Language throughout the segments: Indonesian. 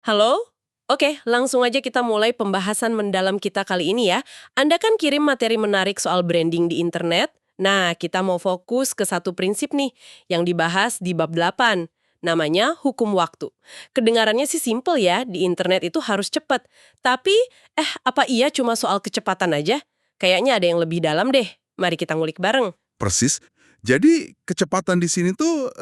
Halo? Oke, langsung aja kita mulai pembahasan mendalam kita kali ini ya. Anda kan kirim materi menarik soal branding di internet. Nah, kita mau fokus ke satu prinsip nih, yang dibahas di bab 8. Namanya hukum waktu. Kedengarannya sih simple ya, di internet itu harus cepat. Tapi, apa iya cuma soal kecepatan aja? Kayaknya ada yang lebih dalam deh. Mari kita ngulik bareng. Persis. Jadi kecepatan di sini tuh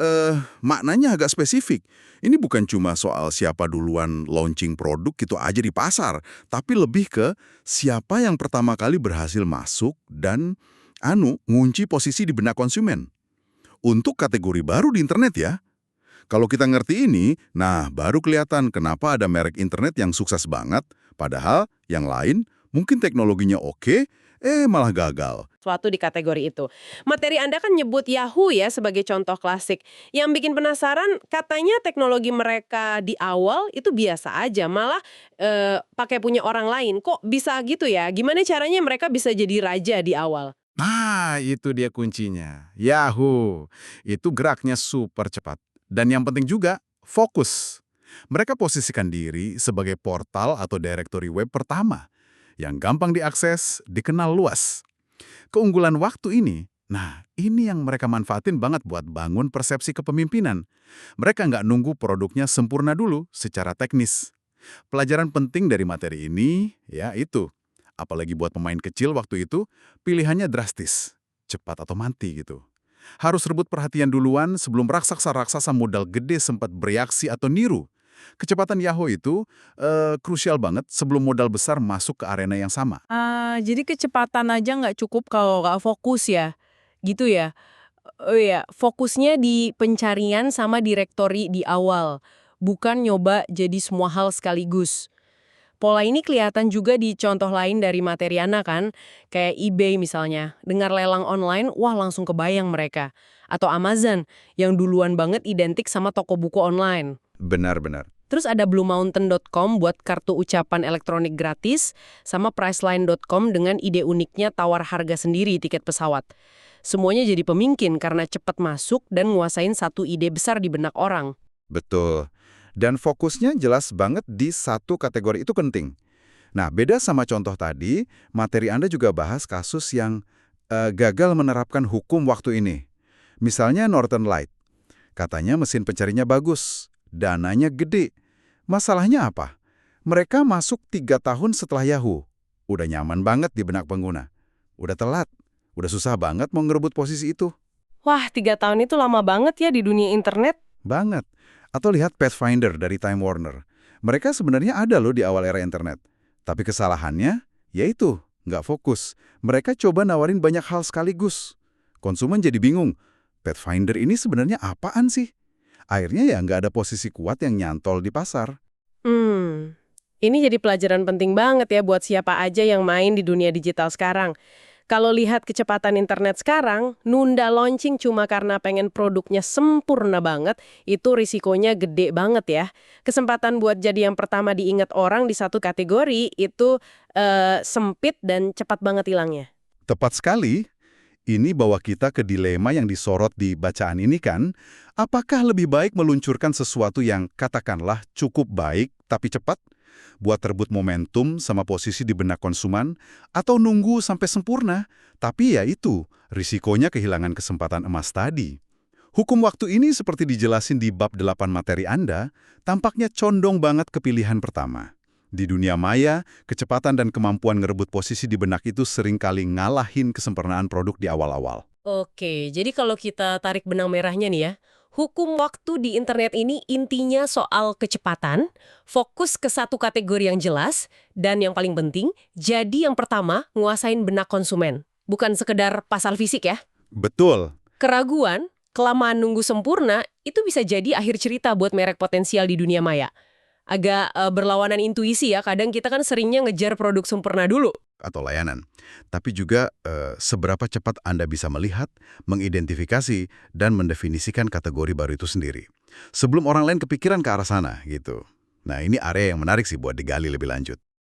maknanya agak spesifik. Ini bukan cuma soal siapa duluan launching produk gitu aja di pasar, tapi lebih ke siapa yang pertama kali berhasil masuk dan ngunci posisi di benak konsumen. Untuk kategori baru di internet ya. Kalau kita ngerti ini, nah baru kelihatan kenapa ada merek internet yang sukses banget, padahal yang lain mungkin teknologinya oke, malah gagal. Suatu di kategori itu. Materi Anda kan nyebut Yahoo ya sebagai contoh klasik. Yang bikin penasaran katanya teknologi mereka di awal itu biasa aja, malah pakai punya orang lain. Kok bisa gitu ya? Gimana caranya mereka bisa jadi raja di awal? Nah, itu dia kuncinya. Yahoo! Itu geraknya super cepat. Dan yang penting juga, fokus. Mereka posisikan diri sebagai portal atau directory web pertama yang gampang diakses, dikenal luas. Keunggulan waktu ini, nah ini yang mereka manfaatin banget buat bangun persepsi kepemimpinan. Mereka nggak nunggu produknya sempurna dulu secara teknis. Pelajaran penting dari materi ini, ya itu. Apalagi buat pemain kecil waktu itu, pilihannya drastis. Cepat atau mati gitu. Harus rebut perhatian duluan sebelum raksasa-raksasa modal gede sempat bereaksi atau niru. Kecepatan Yahoo itu krusial banget sebelum modal besar masuk ke arena yang sama. Jadi kecepatan aja nggak cukup kalau nggak fokus ya? Gitu ya? Oh iya, fokusnya di pencarian sama direktori di awal, bukan nyoba jadi semua hal sekaligus. Pola ini kelihatan juga di contoh lain dari materi Ana kan, kayak eBay misalnya. Dengar lelang online, wah langsung kebayang mereka. Atau Amazon, yang duluan banget identik sama toko buku online. Benar-benar. Terus ada bluemountain.com buat kartu ucapan elektronik gratis, sama priceline.com dengan ide uniknya tawar harga sendiri tiket pesawat. Semuanya jadi pemingkin karena cepat masuk dan nguasain satu ide besar di benak orang. Betul. Dan fokusnya jelas banget di satu kategori itu penting. Nah, beda sama contoh tadi, materi Anda juga bahas kasus yang gagal menerapkan hukum waktu ini. Misalnya Northern Light. Katanya mesin pencarinya bagus, dananya gede. Masalahnya apa? Mereka masuk 3 tahun setelah Yahoo. Udah nyaman banget di benak pengguna. Udah telat. Udah susah banget mau ngerebut posisi itu. Wah, 3 tahun itu lama banget ya di dunia internet. Banget. Atau lihat Pathfinder dari Time Warner. Mereka sebenarnya ada loh di awal era internet. Tapi kesalahannya, yaitu nggak fokus. Mereka coba nawarin banyak hal sekaligus. Konsumen jadi bingung. Pathfinder ini sebenarnya apaan sih? Akhirnya ya nggak ada posisi kuat yang nyantol di pasar. Ini jadi pelajaran penting banget ya buat siapa aja yang main di dunia digital sekarang. Kalau lihat kecepatan internet sekarang, nunda launching cuma karena pengen produknya sempurna banget, itu risikonya gede banget ya. Kesempatan buat jadi yang pertama diingat orang di satu kategori itu sempit dan cepat banget hilangnya. Tepat sekali, ini bawa kita ke dilema yang disorot di bacaan ini kan, apakah lebih baik meluncurkan sesuatu yang katakanlah cukup baik tapi cepat, buat terbut momentum sama posisi di benak konsumen, atau nunggu sampai sempurna, tapi ya itu, risikonya kehilangan kesempatan emas tadi. Hukum waktu ini seperti dijelasin di bab 8 materi Anda, tampaknya condong banget ke pilihan pertama. Di dunia maya, kecepatan dan kemampuan ngerebut posisi di benak itu seringkali ngalahin kesempurnaan produk di awal-awal. Oke, jadi kalau kita tarik benang merahnya nih ya, hukum waktu di internet ini intinya soal kecepatan, fokus ke satu kategori yang jelas, dan yang paling penting, jadi yang pertama nguasain benak konsumen. Bukan sekedar pasar fisik ya. Betul. Keraguan, kelamaan nunggu sempurna, itu bisa jadi akhir cerita buat merek potensial di dunia maya. Agak berlawanan intuisi ya, kadang kita kan seringnya ngejar produk sempurna dulu. Atau layanan. Tapi juga seberapa cepat Anda bisa melihat, mengidentifikasi, dan mendefinisikan kategori baru itu sendiri. Sebelum orang lain kepikiran ke arah sana, gitu. Nah, ini area yang menarik sih buat digali lebih lanjut.